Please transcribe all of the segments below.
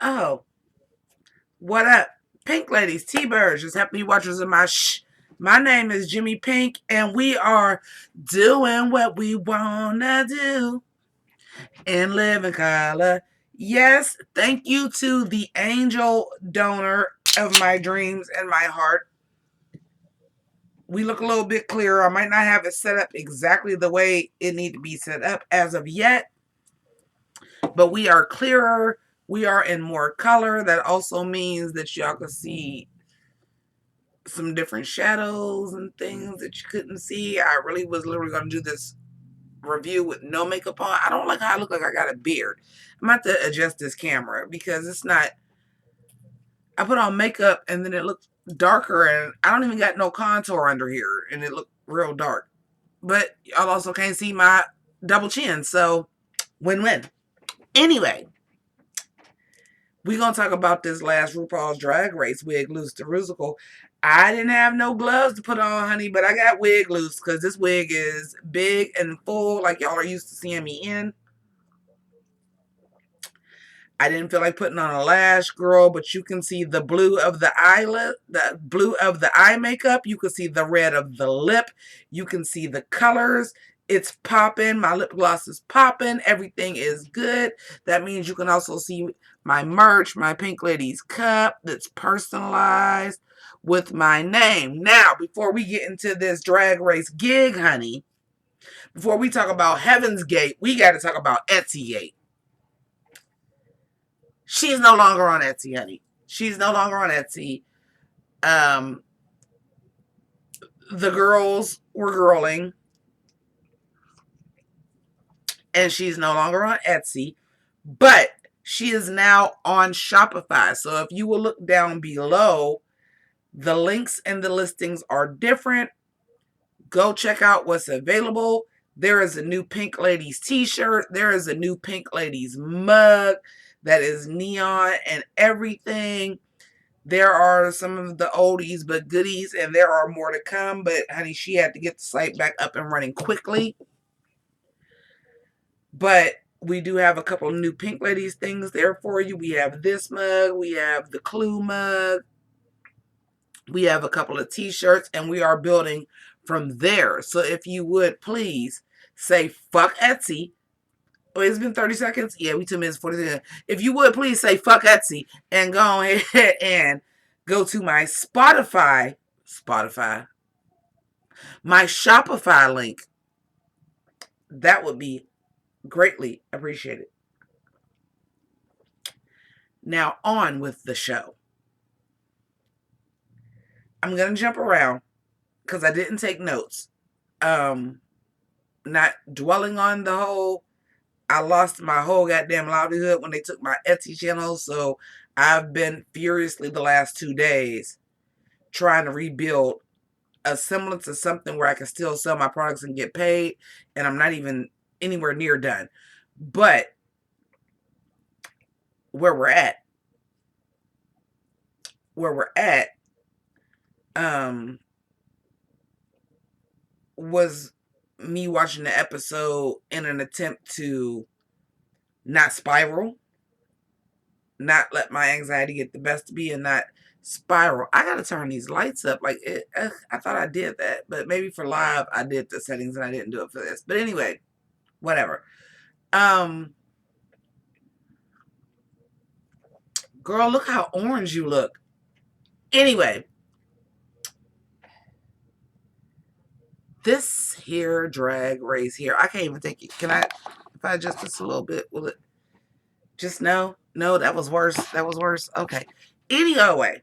Oh, what up? Pink ladies, T-Birds, just happy watchers of my My name is Jimmi Pynk, and we are doing what we wanna do and live in color. Yes, thank you to the angel donor of my dreams and my heart. We look a little bit clearer. I might not have it set up exactly the way it need to be set up as of yet, but we are clearer. We are in more color. That also means that y'all can see some different shadows and things that you couldn't see. I really was literally going to do this review with no makeup on. I don't like how I look like I got a beard. I'm going to have to adjust this camera because it's not. I put on makeup and then it looks darker, and I don't even got no contour under here, and it looked real dark. But y'all also can't see my double chin, so win-win. Anyway, we're going to talk about this last RuPaul's Drag Race Wigloose to Rusical. I didn't have no gloves to put on, honey, but I got Wigloose because this wig is big and full like y'all are used to seeing me in. I didn't feel like putting on a lash, girl, but you can see the blue of the eyelid, the blue of the eye makeup. You can see the red of the lip. You can see the colors. It's popping. My lip gloss is popping. Everything is good. That means you can also see my merch, my Pink Ladies cup that's personalized with my name. Now, before we get into this drag race gig, honey, before we talk about Heaven's Gate, we got to talk about Etsy Gate. She's no longer on Etsy, honey. She's no longer on Etsy. Um, the girls were girling, and she's no longer on Etsy, but she is now on Shopify. So if you will look down below, the links and the listings are different. Go check out what's available. There is a new Pink Ladies t-shirt. There is a new Pink Ladies mug that is neon and everything. There are some of the oldies but goodies, and there are more to come. But, honey, she had to get the site back up and running quickly. But we do have a couple of new Pink Ladies things there for you. We have this mug. We have the Clue mug. We have a couple of t-shirts, and we are building from there. So if you would please say fuck Etsy. Oh, it's been 30 seconds? Yeah, we 2 minutes, 40 seconds. If you would please say fuck Etsy and go ahead and go to my my Shopify link. That would be greatly appreciated. Now on with the show. I'm going to jump around because I didn't take notes. Not dwelling on the whole, I lost my whole goddamn livelihood when they took my Etsy channel, so I've been furiously the last 2 days trying to rebuild a semblance of something where I can still sell my products and get paid, and I'm not even anywhere near done. But where we're at was me watching the episode in an attempt to not spiral, not let my anxiety get the best of me, and not spiral. I gotta turn these lights up. Like, I thought I did that, but maybe for live I did the settings and I didn't do it for this. But anyway, whatever. Girl, look how orange you look. Anyway, this here drag race here, I can't even think it. Can I, if I adjust this a little bit, will it just no? No, that was worse. That was worse. Okay. Anyway,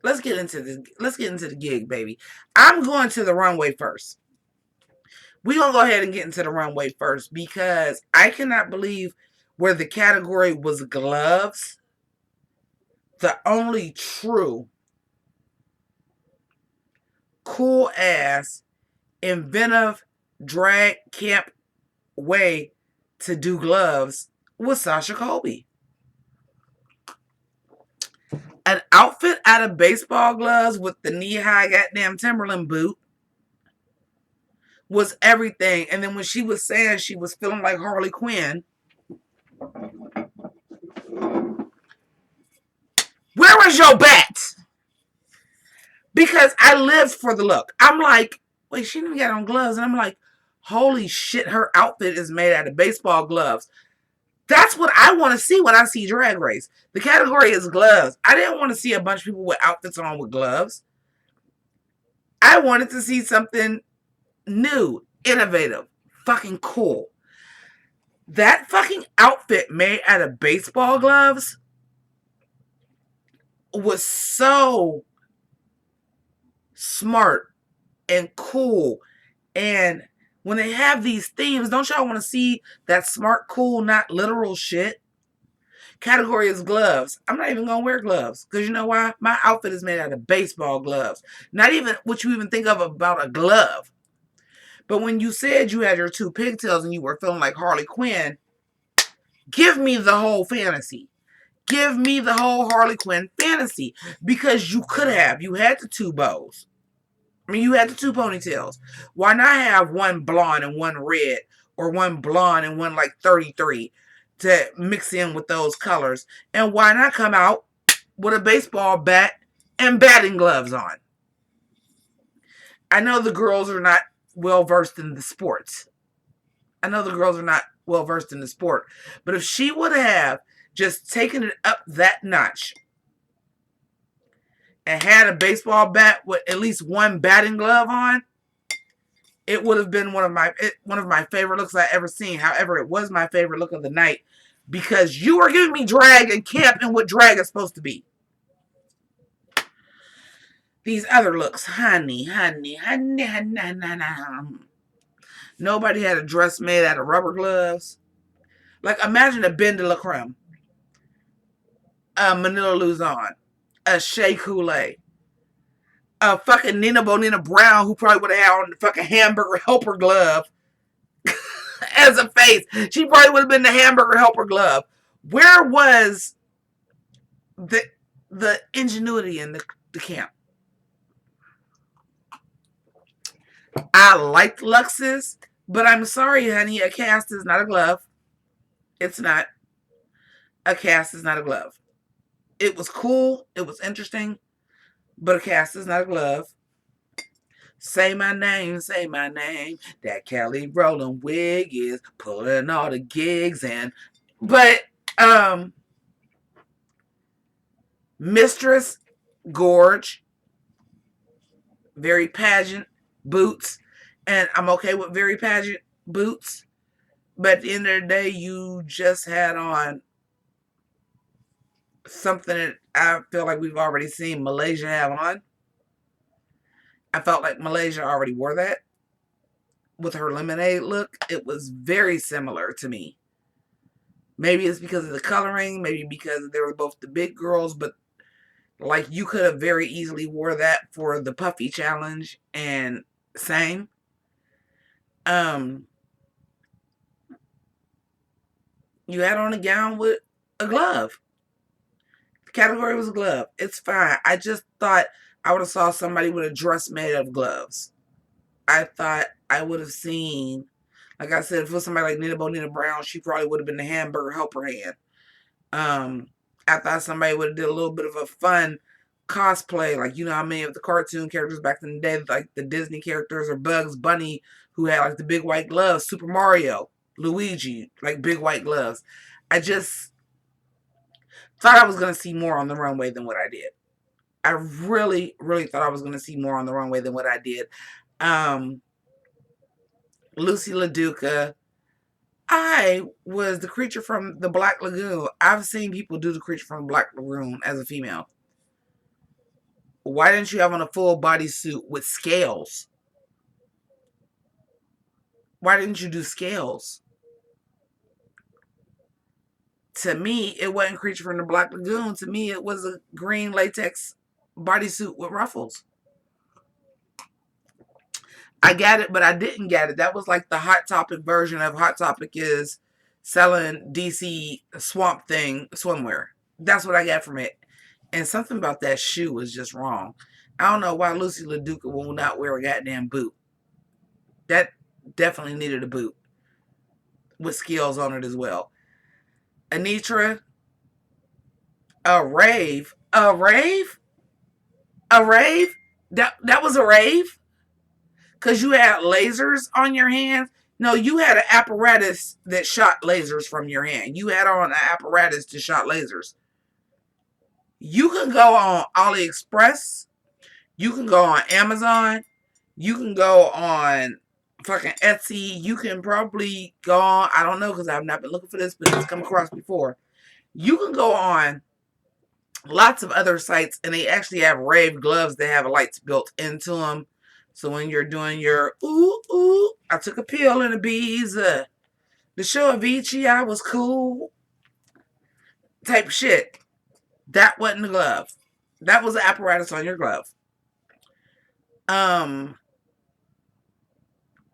let's get into the gig, baby. I'm going to the runway first. We're going to go ahead and get into the runway first because I cannot believe where the category was gloves, the only true cool ass inventive drag camp way to do gloves was Sasha Colby. An outfit out of baseball gloves with the knee-high goddamn Timberland boot was everything. And then when she was saying she was feeling like Harley Quinn, Where's your bat? Because I lived for the look. I'm like, wait, she didn't get on gloves. And I'm like, holy shit, her outfit is made out of baseball gloves. That's what I want to see when I see Drag Race. The category is gloves. I didn't want to see a bunch of people with outfits on with gloves. I wanted to see something new, innovative, fucking cool. That fucking outfit made out of baseball gloves was so smart and cool. And when they have these themes, don't y'all want to see that smart, cool, not literal shit? Category is gloves. I'm not even going to wear gloves. Because you know why? My outfit is made out of baseball gloves. Not even what you even think of about a glove. But when you said you had your two pigtails and you were feeling like Harley Quinn, give me the whole fantasy. Give me the whole Harley Quinn fantasy. Because you could have. You had the two bows. I mean, you had the two ponytails. Why not have one blonde and one red? Or one blonde and one like 33 to mix in with those colors? And why not come out with a baseball bat and batting gloves on? I know the girls are not well versed in the sports. But if she would have just taken it up that notch and had a baseball bat with at least one batting glove on, it would have been one of my favorite looks I ever seen. However, it was my favorite look of the night because you are giving me drag and camp and what drag is supposed to be. These other looks, honey. Nobody had a dress made out of rubber gloves. Like, imagine a Ben de la Creme, a Manila Luzon, a Shea Coulee, a fucking Nina Bonina Brown who probably would have had on the fucking hamburger helper glove as a face. She probably would have been the hamburger helper glove. Where was the ingenuity in the camp? I liked Lux's, but I'm sorry, honey, a cast is not a glove. It's not. A cast is not a glove. It was cool. It was interesting. But a cast is not a glove. Say my name, say my name. That Kelly Rowland wig is pulling all the gigs in. But, Mistress, gorge. Very pageant boots. And I'm okay with very pageant boots. But at the end of the day, you just had on something that I feel like we've already seen Malaysia have on. I felt like Malaysia already wore that with her lemonade look. It was very similar to me. Maybe it's because of the coloring. Maybe because they were both the big girls. But like you could have very easily wore that for the puffy challenge and same. You had on a gown with a glove. The category was a glove. It's fine. I just thought I would have saw somebody with a dress made of gloves. I thought I would have seen, like I said, if it was somebody like Nina Bonina Brown, she probably would have been the hamburger helper hand. I thought somebody would have did a little bit of a fun cosplay, like, you know how many of the cartoon characters back in the day, like the Disney characters or Bugs Bunny, who had like the big white gloves, Super Mario, Luigi, like big white gloves. I just thought I was going to see more on the runway than what I did. I really, really thought I was going to see more on the runway than what I did. Lucy LaDuca. I was the creature from the Black Lagoon. I've seen people do the creature from the Black Lagoon as a female. Why didn't you have on a full bodysuit with scales? Why didn't you do scales? To me, it wasn't Creature from the Black Lagoon. To me, it was a green latex bodysuit with ruffles. I got it, but I didn't get it. That was like the Hot Topic version of Hot Topic is selling DC Swamp Thing swimwear. That's what I got from it. And something about that shoe was just wrong. I don't know why Lucy LaDuca will not wear a goddamn boot. That definitely needed a boot with scales on it as well. Anitra, a rave. A rave? A rave? That was a rave? Because you had lasers on your hands? No, you had an apparatus that shot lasers from your hand. You had on an apparatus to shot lasers. You can go on AliExpress. You can go on Amazon. You can go on fucking Etsy. You can probably go on, I don't know because I've not been looking for this, but it's come across before. You can go on lots of other sites and they actually have rave gloves that have lights built into them. So when you're doing your, I took a pill in the bees, the show Avicii, I was cool type of shit. That wasn't the glove. That was the apparatus on your glove.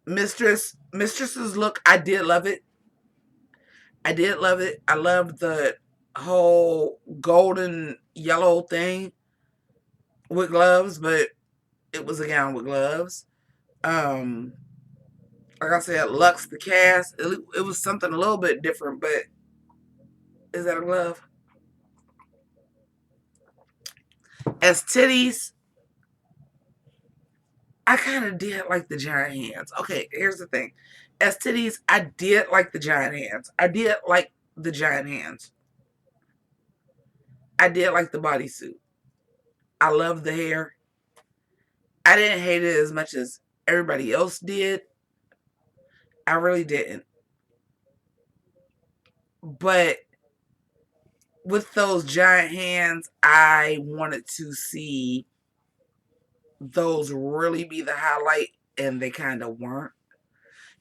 Mistress's look, I did love it. I did love it. I loved the whole golden yellow thing with gloves, but it was a gown with gloves. Like I said, Lux the cast, it was something a little bit different, but is that a glove? As titties, I kind of did like the giant hands. Okay, here's the thing. As titties, I did like the giant hands. I did like the giant hands. I did like the bodysuit. I loved the hair. I didn't hate it as much as everybody else did. I really didn't. But with those giant hands, I wanted to see those really be the highlight, and they kind of weren't.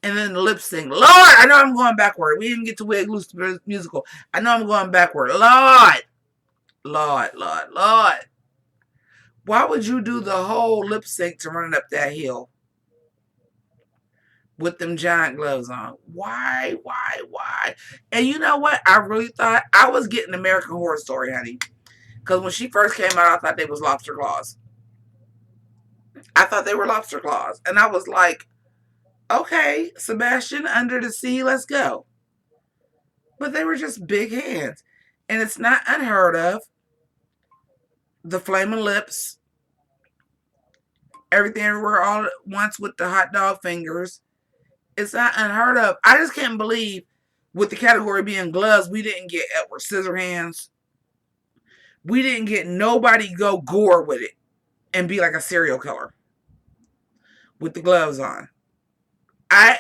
And then the lip sync. Lord, I know I'm going backward. We didn't get to Wigloose musical. I know I'm going backward. Lord. Why would you do the whole lip sync to running up that hill with them giant gloves on? Why? And you know what? I really thought I was getting American Horror Story, honey. Because when she first came out, I thought they was lobster claws. I thought they were lobster claws. And I was like, okay, Sebastian, under the sea, let's go. But they were just big hands. And it's not unheard of. The flaming lips. Everything everywhere all at once with the hot dog fingers. It's not unheard of. I just can't believe, with the category being gloves, we didn't get Edward Scissorhands. We didn't get nobody go gore with it and be like a serial killer with the gloves on. I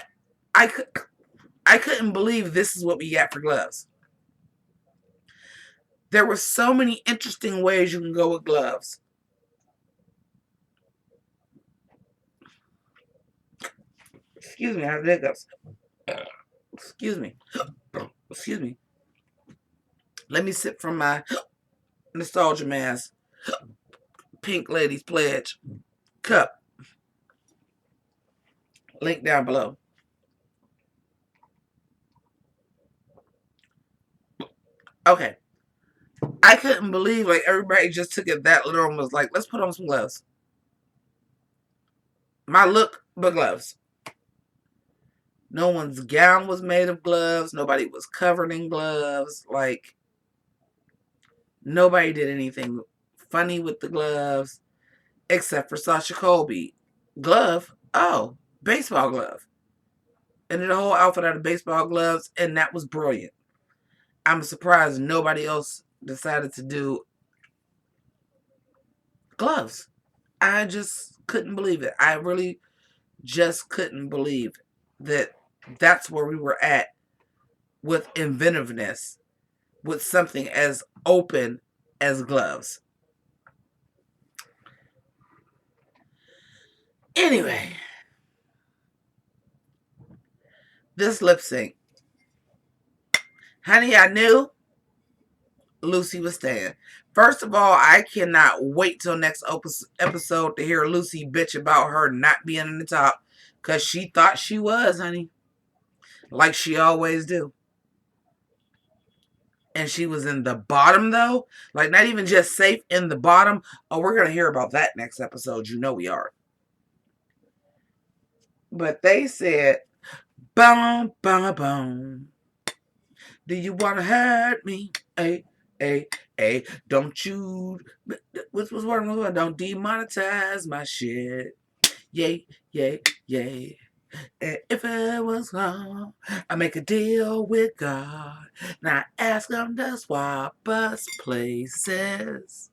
couldn't believe this is what we got for gloves. There were so many interesting ways you can go with gloves. Excuse me, I have hiccups. Excuse me. Let me sip from my Nostalgia Mask Pink Ladies Pledge cup. Link down below. Okay. I couldn't believe like everybody just took it that literal and was like, let's put on some gloves. My look, but gloves. No one's gown was made of gloves. Nobody was covered in gloves. Like, nobody did anything funny with the gloves except for Sasha Colby. Glove? Oh, baseball glove. And did a whole outfit out of baseball gloves, and that was brilliant. I'm surprised nobody else decided to do gloves. I just couldn't believe it. I really just couldn't believe that that's where we were at with inventiveness with something as open as gloves. Anyway, this lip sync. Honey, I knew Lucy was staying. First of all, I cannot wait till next episode to hear Lucy bitch about her not being in the top, because she thought she was, honey. Like she always do. And she was in the bottom, though. Like, not even just safe in the bottom. Oh, we're going to hear about that next episode. You know we are. But they said, boom, boom, boom. Do you want to hurt me? Hey, Hey, don't you, what's word? Don't demonetize my shit. Yay, yay, yay. And if it was wrong, I make a deal with God. Now I ask him to swap us places.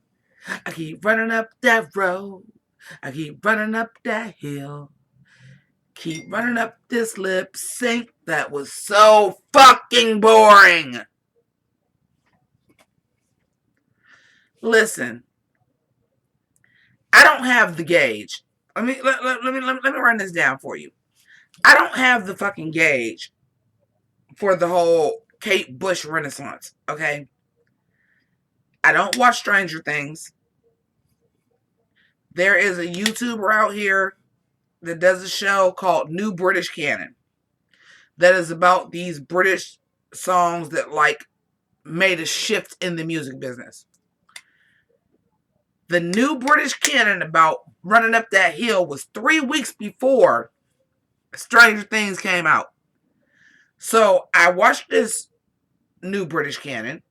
I keep running up that road. I keep running up that hill. Keep running up this lip sync that was so fucking boring. Listen, I don't have the gauge. Let me run this down for you. I don't have the fucking gauge for the whole Kate Bush renaissance, okay? I don't watch Stranger Things. There is a YouTuber out here that does a show called New British Canon that is about these British songs that like made a shift in the music business. The New British Canon about Running Up That Hill was 3 weeks before Stranger Things came out. So I watched this New British Canon.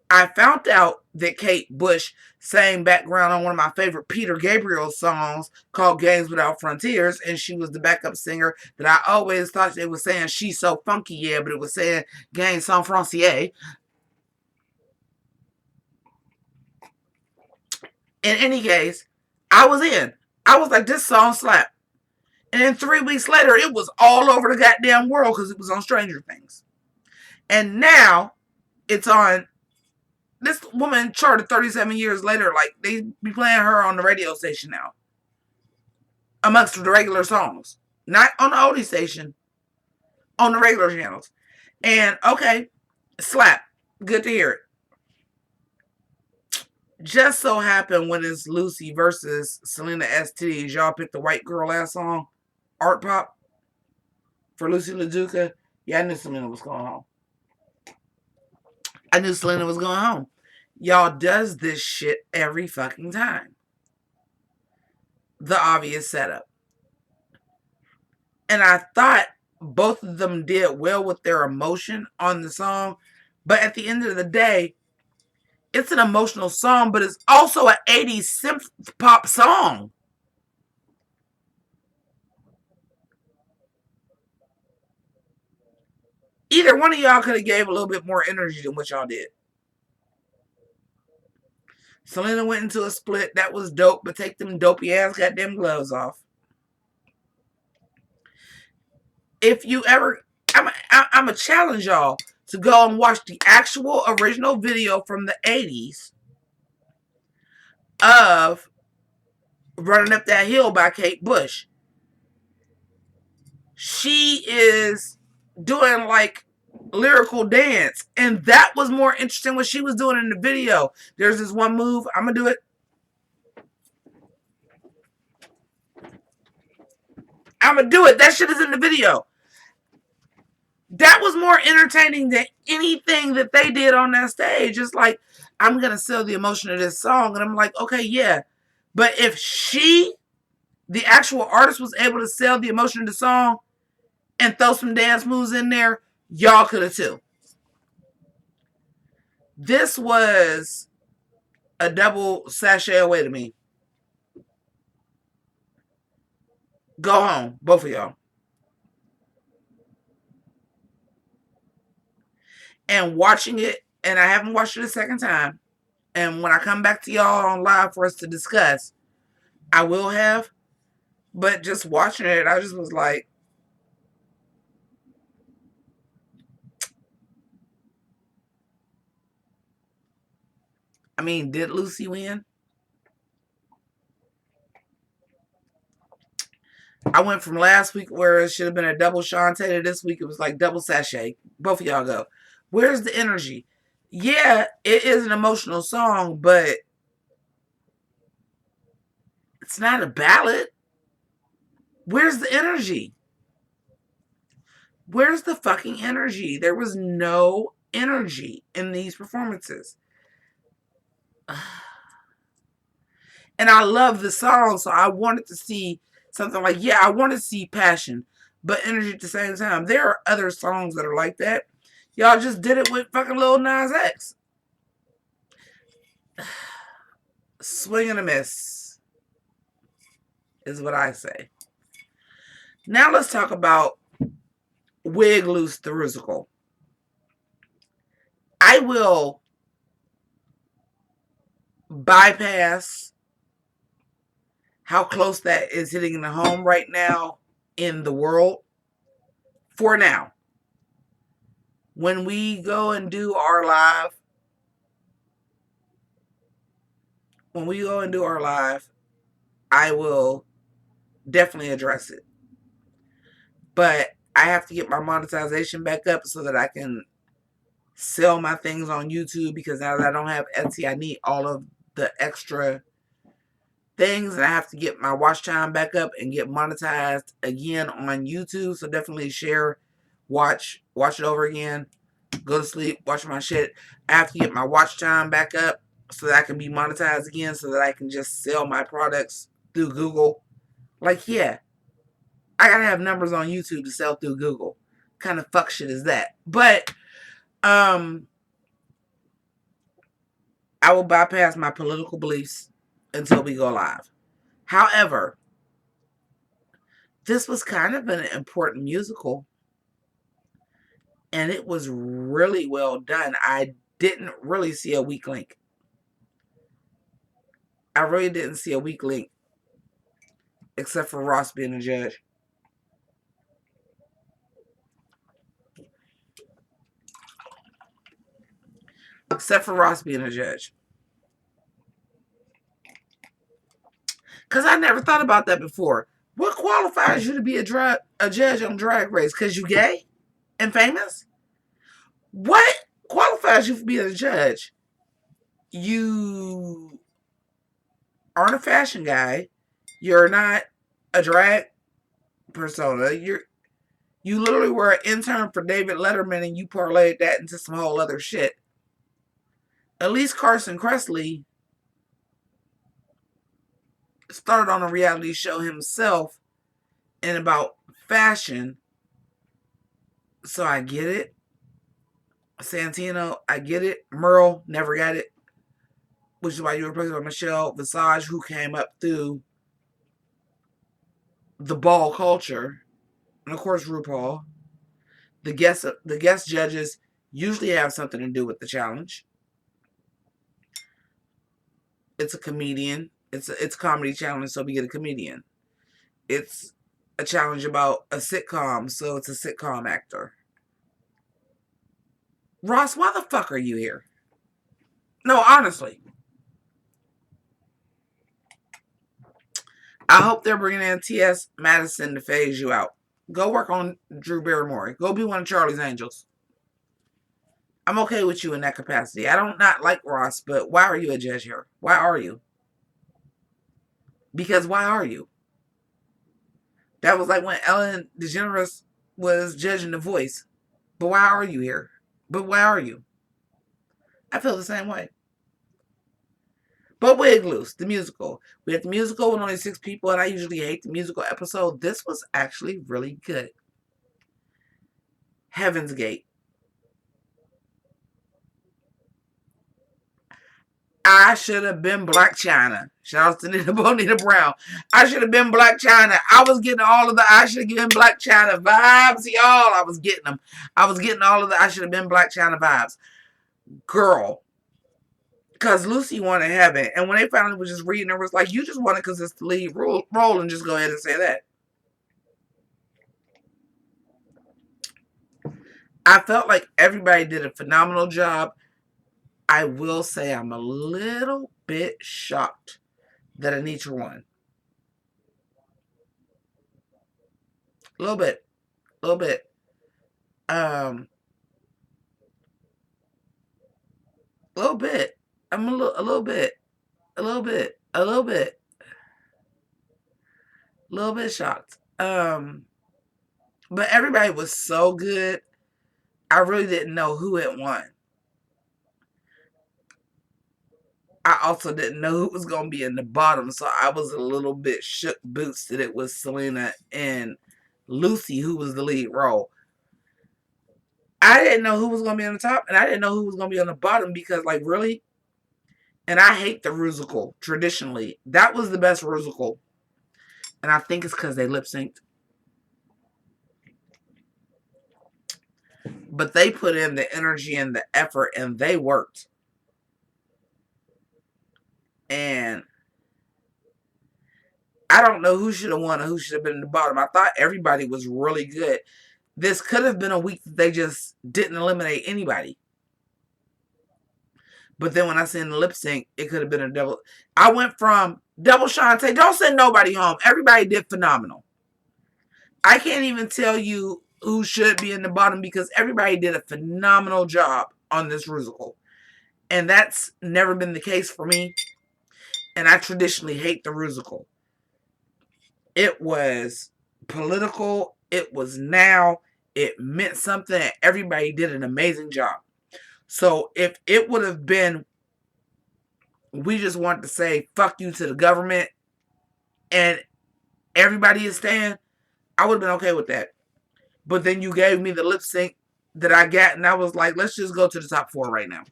I found out that Kate Bush sang background on one of my favorite Peter Gabriel songs called Games Without Frontiers, and she was the backup singer that I always thought they were saying She's So Funky, yeah, but it was saying Games Sans Frontier. In any case, I was in. I was like, this song slapped. And then 3 weeks later, it was all over the goddamn world because it was on Stranger Things. And now, it's on... This woman charted 37 years later. Like, they be playing her on the radio station now. Amongst the regular songs. Not on the oldie station. On the regular channels. And, okay, slap. Good to hear it. Just so happened when it's Lucy versus Selena STDs, y'all picked the white girl ass song, Art Pop, for Lucy LaDuca. Yeah, I knew Selena was going home. I knew Selena was going home. Y'all does this shit every fucking time. The obvious setup. And I thought both of them did well with their emotion on the song. But at the end of the day, it's an emotional song, but it's also an 80s synth pop song. Either one of y'all could have gave a little bit more energy than what y'all did. Selena went into a split. That was dope, but take them dopey ass goddamn gloves off. If you ever... I'm going to challenge y'all to go and watch the actual original video from the 80s of Running Up That Hill by Kate Bush. She is doing like lyrical dance, and that was more interesting what she was doing in the video. There's this one move. I'm going to do it. I'm going to do it. That shit is in the video. That was more entertaining than anything that they did on that stage. It's like, I'm going to sell the emotion of this song. And I'm like, okay, yeah. But if she, the actual artist, was able to sell the emotion of the song and throw some dance moves in there, y'all could have too. This was a double sachet away to me. Go home, both of y'all. And watching it, and I haven't watched it a second time, and when I come back to y'all on live for us to discuss, I will have, but just watching it, I just was like, I mean, did Lucy win? I went from last week where it should have been a double Shantae to this week it was like double sachet. Both of y'all go. Where's the energy? Yeah, it is an emotional song, but it's not a ballad. Where's the energy? Where's the fucking energy? There was no energy in these performances. And I love the song, so I wanted to see something like, yeah, I want to see passion, but energy at the same time. There are other songs that are like that. Y'all just did it with fucking Lil Nas X. swing and a miss is what I say. Now let's talk about Wigloose the Rusical. I will bypass how close that is hitting the home right now in the world for now. When we go and do our live, I will definitely address it. But I have to get my monetization back up so that I can sell my things on YouTube, because now that I don't have Etsy, I need all of the extra things, and I have to get my watch time back up and get monetized again on YouTube. So definitely share, watch it over again, go to sleep, watch my shit. I have to get my watch time back up so that I can be monetized again, so that I can just sell my products through Google. Like, yeah, I gotta have numbers on YouTube to sell through Google. What kind of fuck shit is that? But I will bypass my political beliefs until we go live. However, this was kind of an important musical, and it was really well done. I didn't really see a weak link. I really didn't see a weak link, except for Ross being a judge. Except for Ross being a judge. Because I never thought about that before. What qualifies you to be a judge on Drag Race? Because you gay and famous? What qualifies you for being a judge? You aren't a fashion guy. You're not a drag persona. You literally were an intern for David Letterman, and you parlayed that into some whole other shit. At least Carson Kressley started on a reality show himself and about fashion. So I get it. Santino, I get it. Merle, never got it. Which is why you were replaced by Michelle Visage, who came up through the ball culture. And of course, RuPaul. The guest judges usually have something to do with the challenge. It's a comedian. It's a comedy challenge, so we get a comedian. It's a challenge about a sitcom, so it's a sitcom actor. Ross, why the fuck are you here? No, honestly. I hope they're bringing in T.S. Madison to phase you out. Go work on Drew Barrymore. Go be one of Charlie's Angels. I'm okay with you in that capacity. I don't not like Ross, but why are you a judge here? Why are you? Because why are you? That was like when Ellen DeGeneres was judging The Voice. But why are you here? But why are you? I feel the same way. But Wigloose, the musical. We had the musical with only 6 people, and I usually hate the musical episode. This was actually really good. Heaven's Gate. I should have been Black China. Shout out to Bonita Brown. I should have been Black China. I was getting all of the I should have been Black China vibes, y'all. I was getting them. I was getting all of the I should have been Black China vibes. Girl. Because Lucy wanted heaven. And when they finally was just reading, it was like, you just want it because it's the lead role and just go ahead and say that. I felt like everybody did a phenomenal job. I will say I'm a little bit shocked that Anitra won. A little bit. A little bit. A little bit. I'm a little bit. A little bit. A little bit. A little bit shocked. But everybody was so good. I really didn't know who had won. I also didn't know who was going to be in the bottom, so I was a little bit shook boots that it was Selena and Lucy who was the lead role. I didn't know who was going to be on the top, and I didn't know who was going to be on the bottom, because, like, really, And I hate the Rusical traditionally. That was the best Rusical. And I think it's because they lip synced. But they put in the energy and the effort and they worked. And I don't know who should have won or who should have been in the bottom. I thought everybody was really good. This could have been a week that they just didn't eliminate anybody. But then when I seen the lip sync, it could have been a double. I went from double Shantae, don't send nobody home. Everybody did phenomenal. I can't even tell you who should be in the bottom because everybody did a phenomenal job on this Rusical. And that's never been the case for me. And I traditionally hate the Rusical. It was political. It was now. It meant something. And everybody did an amazing job. So if it would have been, we just wanted to say fuck you to the government and everybody is staying, I would have been okay with that. But then you gave me the lip sync that I got, and I was like, let's just go to the top 4 right now.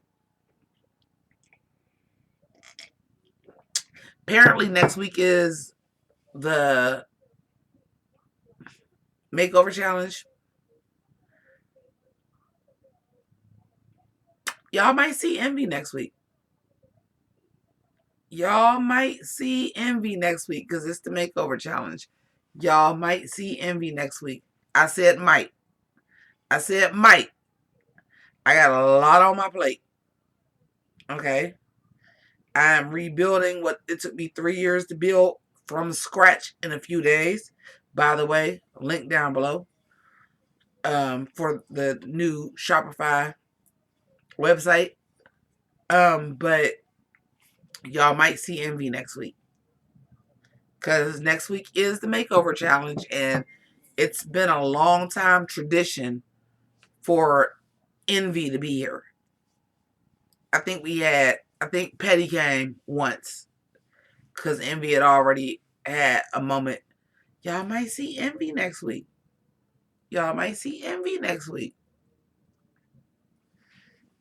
Apparently next week is the makeover challenge. Y'all might see Envy next week. Y'all might see Envy next week because it's the makeover challenge. Y'all might see Envy next week. I said might. I said might. I got a lot on my plate. Okay. I'm rebuilding what it took me 3 years to build from scratch in a few days. By the way, link down below for the new Shopify website. But y'all might see Envy next week. Because next week is the makeover challenge. And it's been a long time tradition for Envy to be here. I think Petty came once. Because Envy had already had a moment. Y'all might see Envy next week. Y'all might see Envy next week.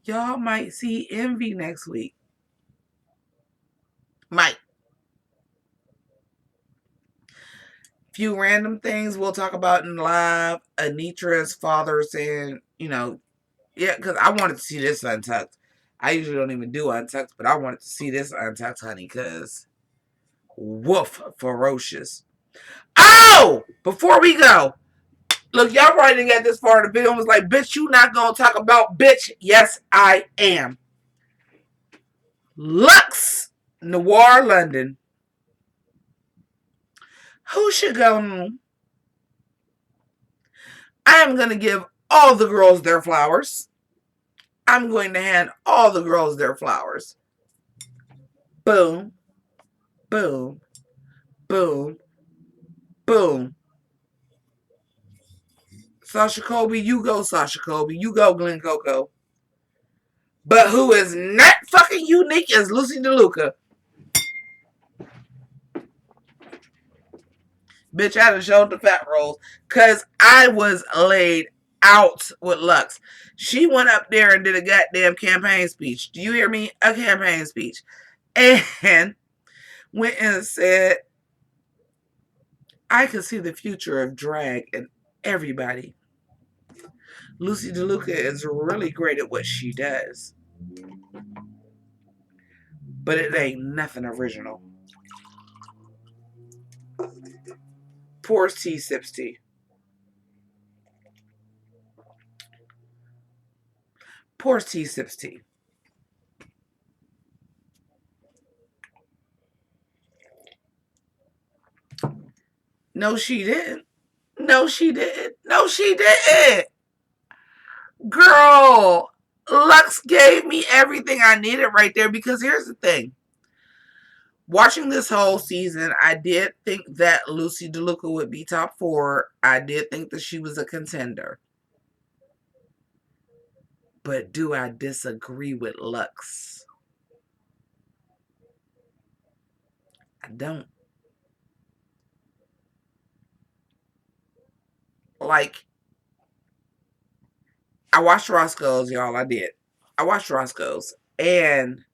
Y'all might see Envy next week. Might. Few random things we'll talk about in live. Anitra's father saying, yeah, because I wanted to see this untucked. I usually don't even do untucked, but I wanted to see this untucked, honey, because woof, ferocious. Oh! Before we go, look, y'all probably didn't get this far in the video and was like, bitch, you not gonna talk about bitch. Yes, I am. Lux Noir London. Who should go home? I am going to give all the girls their flowers. I'm going to hand all the girls their flowers. Boom, boom, boom, boom. Sasha Colby, you go, Sasha Colby. You go, Glenn Coco. But who is not fucking unique is Lucy DeLuca. Bitch, I done showed the fat rolls. Because I was laid out with Lux. She went up there and did a goddamn campaign speech. Do you hear me? A campaign speech. And went and said, I could see the future of drag in everybody. Lucy DeLuca is really great at what she does. But it ain't nothing original. Pours tea, sips tea. Pours tea, sips tea. No, she didn't. No, she didn't. No, she didn't. Girl, Lux gave me everything I needed right there because here's the thing. Watching this whole season, I did think that Lucy DeLuca would be top 4. I did think that she was a contender. But do I disagree with Lux? I don't. Like, I watched Roscoe's, y'all. I did. I watched Roscoe's. And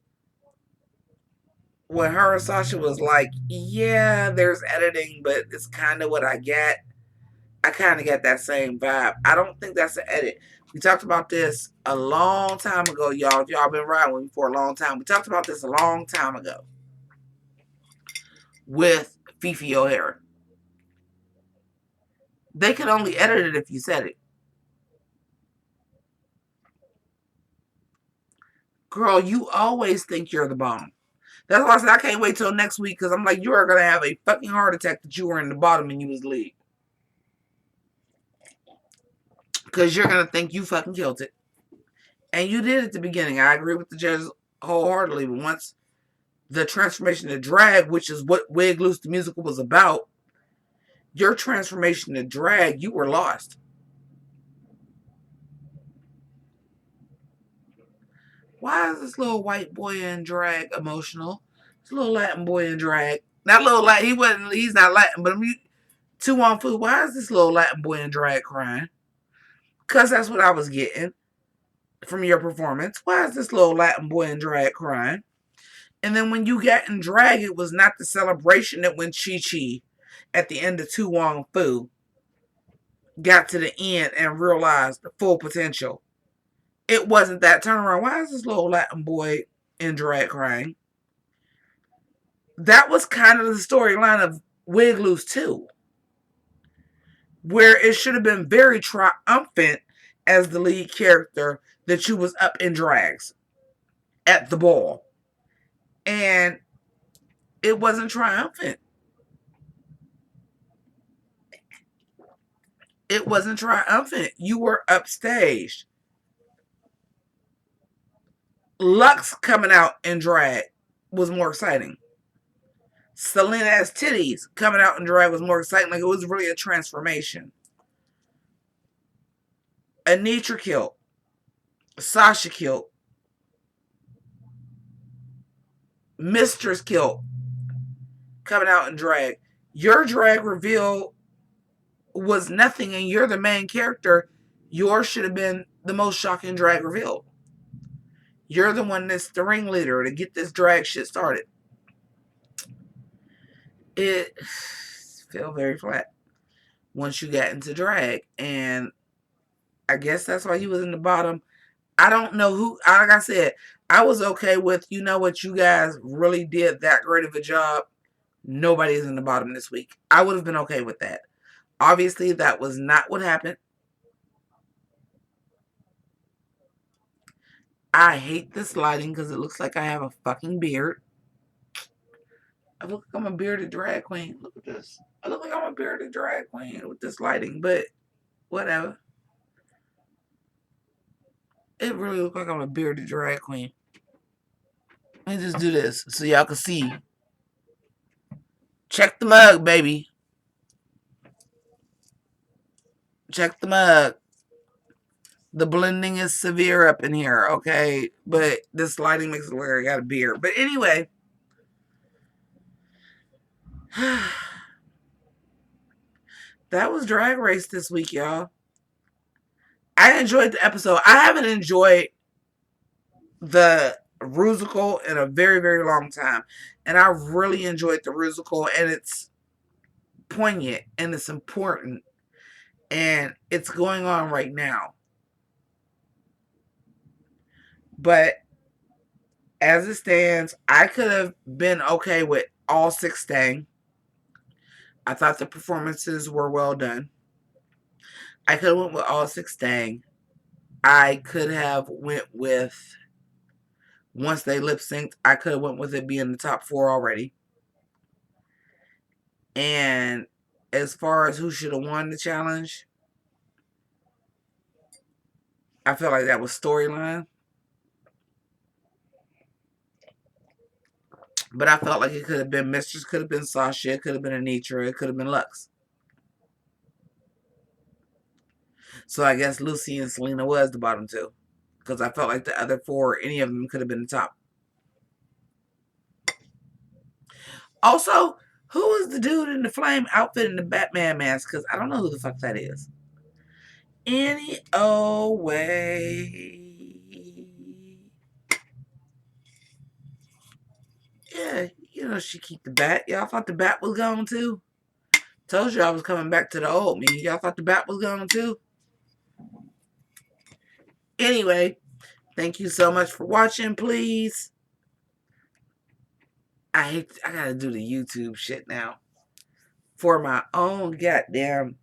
when her and Sasha was like, yeah, there's editing, but it's kind of what I get. I kind of get that same vibe. I don't think that's an edit. We talked about this a long time ago, y'all. If y'all been riding with me for a long time, we talked about this a long time ago with Fifi O'Hara. They could only edit it if you said it. Girl, you always think you're the bomb. That's why I said I can't wait till next week, because I'm like, you are going to have a fucking heart attack that you were in the bottom and you was lead. Because you're going to think you fucking killed it. And you did at the beginning. I agree with the judges wholeheartedly. But once the transformation to drag, which is what Wigloose the musical was about, your transformation to drag, you were lost. Why is this little white boy in drag emotional? This little Latin boy in drag. Not little Latin. He's not Latin, but two on food. Why is this little Latin boy in drag crying? Because that's what I was getting from your performance. Why is this little Latin boy in drag crying? And then when you got in drag, it was not the celebration that when Chi-Chi at the end of Tu Wong Fu got to the end and realized the full potential. It wasn't that turnaround. Why is this little Latin boy in drag crying? That was kind of the storyline of Wigloose too, where it should have been very triumphant as the lead character that you was up in drags at the ball. And it wasn't triumphant. It wasn't triumphant. You were upstaged. Lux coming out in drag was more exciting. Selena's titties coming out in drag was more exciting. Like, it was really a transformation. Anitra killed. Sasha killed. Mistress killed. Coming out in drag. Your drag reveal was nothing, and you're the main character. Yours should have been the most shocking drag reveal. You're the one that's the ringleader to get this drag shit started. It felt very flat once you got into drag, and I guess that's why he was in the bottom. I don't know who, like I said, I was okay with, you know what, you guys really did that great of a job. Nobody's in the bottom this week. I would have been okay with that. Obviously, that was not what happened. I hate this lighting because it looks like I have a fucking beard. I look like I'm a bearded drag queen. Look at this. I look like I'm a bearded drag queen with this lighting, but whatever. It really looks like I'm a bearded drag queen. Let me just do this so y'all can see. Check the mug, baby. Check the mug. The blending is severe up in here, okay? But this lighting makes it look like I got a beard. But anyway. That was Drag Race this week, y'all. I enjoyed the episode. I haven't enjoyed the Rusical in a very, very long time. And I really enjoyed the Rusical. And it's poignant. And it's important. And it's going on right now. But as it stands, I could have been okay with all 6 staying. I thought the performances were well done. I could have went with all 6 staying. I could have went with, once they lip synced, I could have went with it being the top 4 already. And as far as who should have won the challenge, I felt like that was storyline. But I felt like it could have been Mistress, could have been Sasha, it could have been Anitra, it could have been Lux. So I guess Lucy and Selena was the bottom 2. Because I felt like the other 4, any of them could have been the top. Also, who is the dude in the flame outfit and the Batman mask? Because I don't know who the fuck that is. Any old way. Yeah, You know she keep the bat. Y'all thought the bat was gone too? Told you I was coming back to the old me. Y'all thought the bat was gone too? Anyway, thank you so much for watching, please. I gotta do the YouTube shit now. For my own goddamn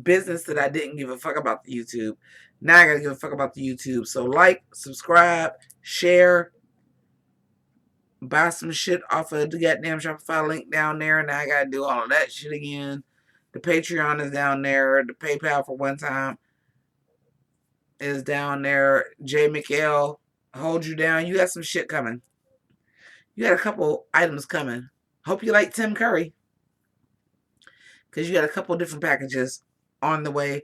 business that I didn't give a fuck about the YouTube. Now I gotta give a fuck about the YouTube. So like, subscribe, share, buy some shit off of the goddamn Shopify link down there. Now I gotta do all of that shit again. The Patreon is down there. The PayPal for one time is down there. J McL, hold you down. You got some shit coming. You got a couple items coming. Hope you like Tim Curry. Because you got a couple different packages on the way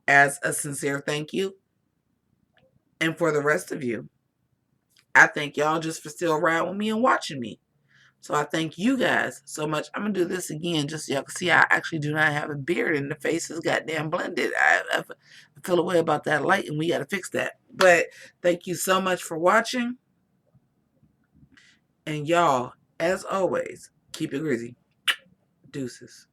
as a sincere thank you. And for the rest of you, I thank y'all just for still riding with me and watching me. So I thank you guys so much. I'm going to do this again just so y'all can see I actually do not have a beard and the face is goddamn blended. I feel a way about that light and we got to fix that. But thank you so much for watching. And y'all, as always, keep it greasy. Deuces.